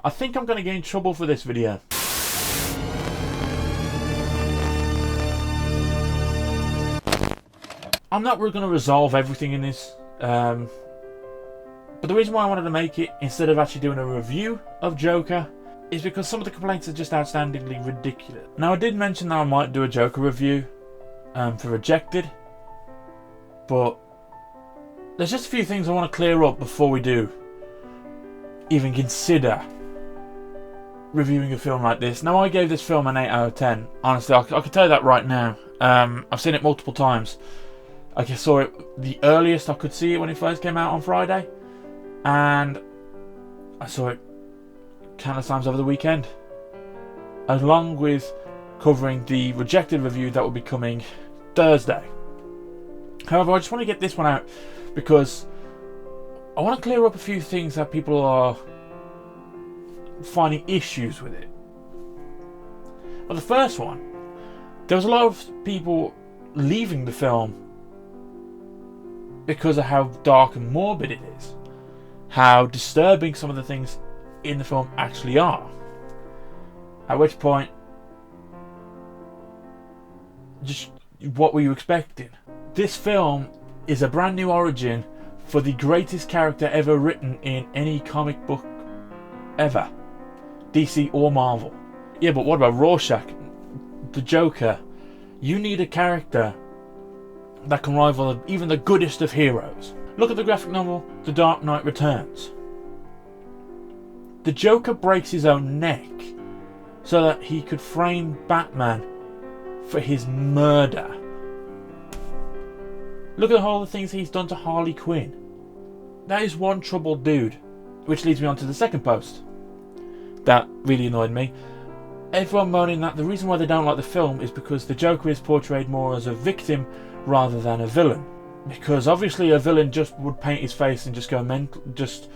I think I'm going to get in trouble for this video. I'm not really going to resolve everything in this, but the reason why I wanted to make it instead of actually doing a review of Joker is because some of the complaints are just outstandingly ridiculous. Now, I did mention that I might do a Joker review for Rejected, but there's just a few things I want to clear up before we do even consider reviewing a film like this. Now, I gave this film an 8 out of 10. Honestly, I can tell you that right now. I've seen it multiple times. I saw it the earliest I could see it when it first came out on Friday, and I saw it countless times over the weekend, along with covering the Rejected review that will be coming Thursday. However, I just want to get this one out because I want to clear up a few things that people are finding issues with it. Well, the first one, there was a lot of people leaving the film because of how dark and morbid it is, how disturbing some of the things in the film actually are. At which point, just what were you expecting? This film is a brand new origin for the greatest character ever written in any comic book ever, DC or Marvel. Yeah, but what about Rorschach, the Joker? You need a character that can rival even the goodest of heroes. Look at the graphic novel The Dark Knight Returns. The Joker breaks his own neck so that he could frame Batman for his murder. Look at all the things he's done to Harley Quinn. That is one troubled dude. Which leads me on to the second post that really annoyed me. Everyone moaning that the reason why they don't like the film is because the Joker is portrayed more as a victim rather than a villain. Because obviously a villain just would paint his face and just go mental, just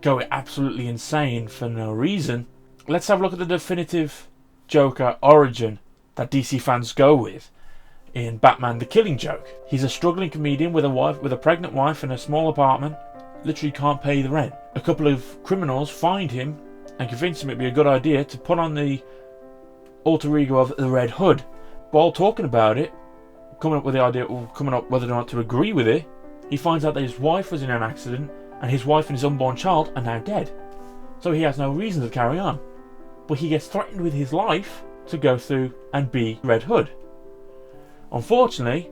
go absolutely insane for no reason. Let's have a look at the definitive Joker origin that DC fans go with in Batman the Killing Joke. He's a struggling comedian with a pregnant wife in a small apartment, literally can't pay the rent. A couple of criminals find him and convince him it'd be a good idea to put on the alter ego of the Red Hood. While talking about it, coming up whether or not to agree with it, he finds out that his wife was in an accident and his wife and his unborn child are now dead. So he has no reason to carry on. But he gets threatened with his life to go through and be Red Hood. Unfortunately,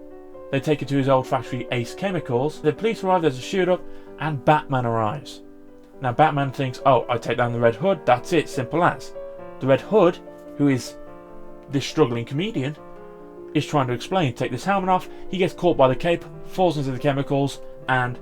they take it to his old factory Ace Chemicals. The police arrive, there's a shoot-up, and Batman arrives. Now Batman thinks, oh, I take down the Red Hood, that's it, simple as. The Red Hood, who is this struggling comedian, is trying to explain, take this helmet off, he gets caught by the cape, falls into the chemicals, and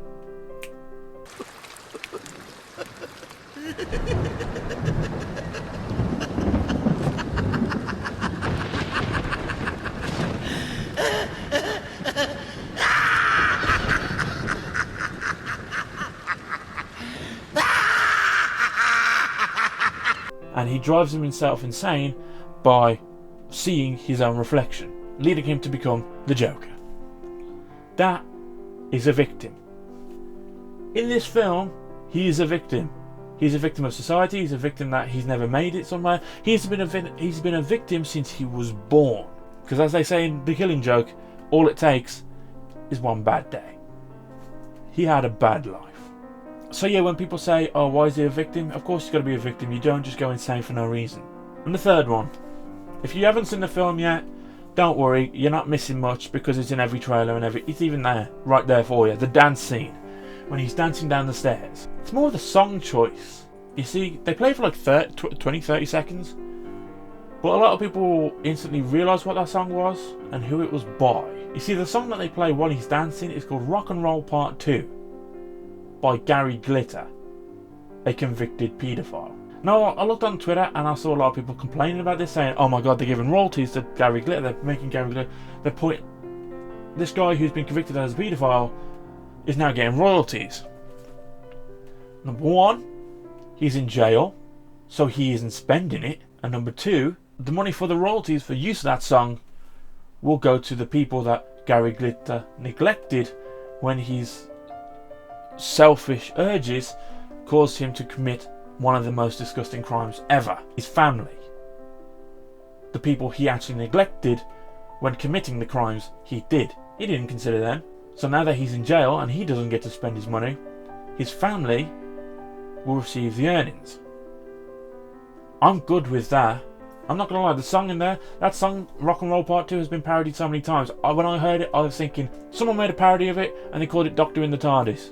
he drives himself insane by seeing his own reflection, leading him to become the Joker. That is a victim. In this film, he is a victim. He's a victim of society. He's a victim that he's never made it somewhere. He's been a victim since he was born. Because as they say in The Killing Joke, all it takes is one bad day. He had a bad life. So yeah, when people say, oh, why is he a victim? Of course he's got to be a victim. You don't just go insane for no reason. And the third one, if you haven't seen the film yet, don't worry, you're not missing much because it's in every trailer and it's even there, right there for you. The dance scene, when he's dancing down the stairs. It's more of the song choice. You see, they play for like 20-30 seconds, but a lot of people instantly realise what that song was and who it was by. You see, the song that they play while he's dancing is called Rock and Roll Part 2 by Gary Glitter, a convicted paedophile. Now, I looked on Twitter and I saw a lot of people complaining about this, saying, oh my god, they're giving royalties to Gary Glitter, they're making Gary Glitter, they're putting this guy who's been convicted as a paedophile is now getting royalties. Number one, he's in jail, so he isn't spending it. And number two, the money for the royalties for use of that song will go to the people that Gary Glitter neglected when his selfish urges caused him to commit one of the most disgusting crimes ever. His family. The people he actually neglected when committing the crimes he did. He didn't consider them. So now that he's in jail and he doesn't get to spend his money, his family will receive the earnings. I'm good with that. I'm not gonna lie, the song in there, that song, Rock and Roll Part 2, has been parodied so many times. When I heard it, I was thinking, someone made a parody of it and they called it Doctor in the TARDIS.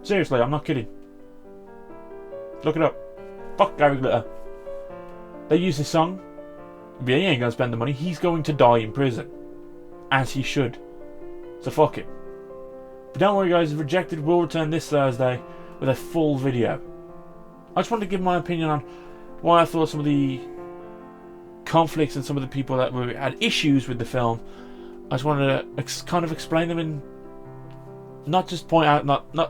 Seriously, I'm not kidding. Look it up. Fuck Gary Glitter. They use this song. But he ain't gonna spend the money. He's going to die in prison. As he should. So fuck it. But don't worry guys, Rejected will return this Thursday with a full video. I just wanted to give my opinion on why I thought some of the conflicts and some of the people that had issues with the film, I just wanted to kind of explain them and not just point out,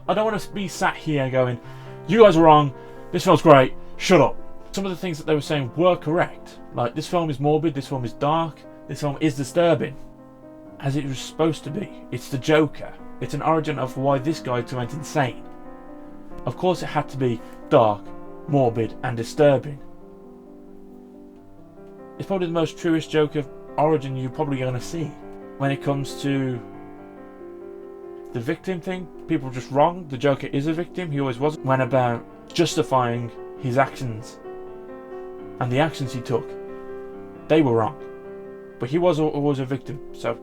I don't want to be sat here going, you guys are wrong, this film's great, shut up. Some of the things that they were saying were correct. Like, this film is morbid, this film is dark, this film is disturbing. As it was supposed to be. It's the Joker. It's an origin of why this guy went insane. Of course it had to be dark, morbid and disturbing. It's probably the most truest Joker origin you're probably going to see. When it comes to the victim thing, people are just wrong. The Joker is a victim, he always was. Went about justifying his actions and the actions he took. They were wrong. But he was always a victim, so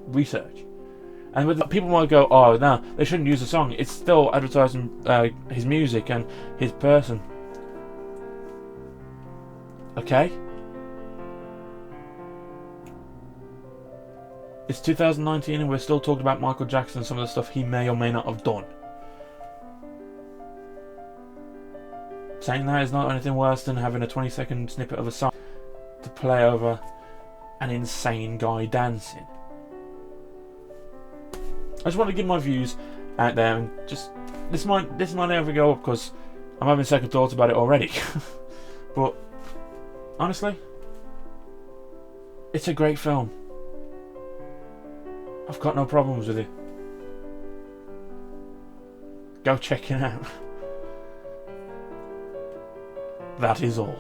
research. And with people might go, oh no, they shouldn't use the song. It's still advertising his music and his person. Okay? It's 2019 and we're still talking about Michael Jackson and some of the stuff he may or may not have done. Saying that is not anything worse than having a 20-second snippet of a song to play over an insane guy dancing. I just want to give my views out there and just this might never go up because I'm having second thoughts about it already. But honestly, it's a great film. I've got no problems with it. Go check it out. That is all.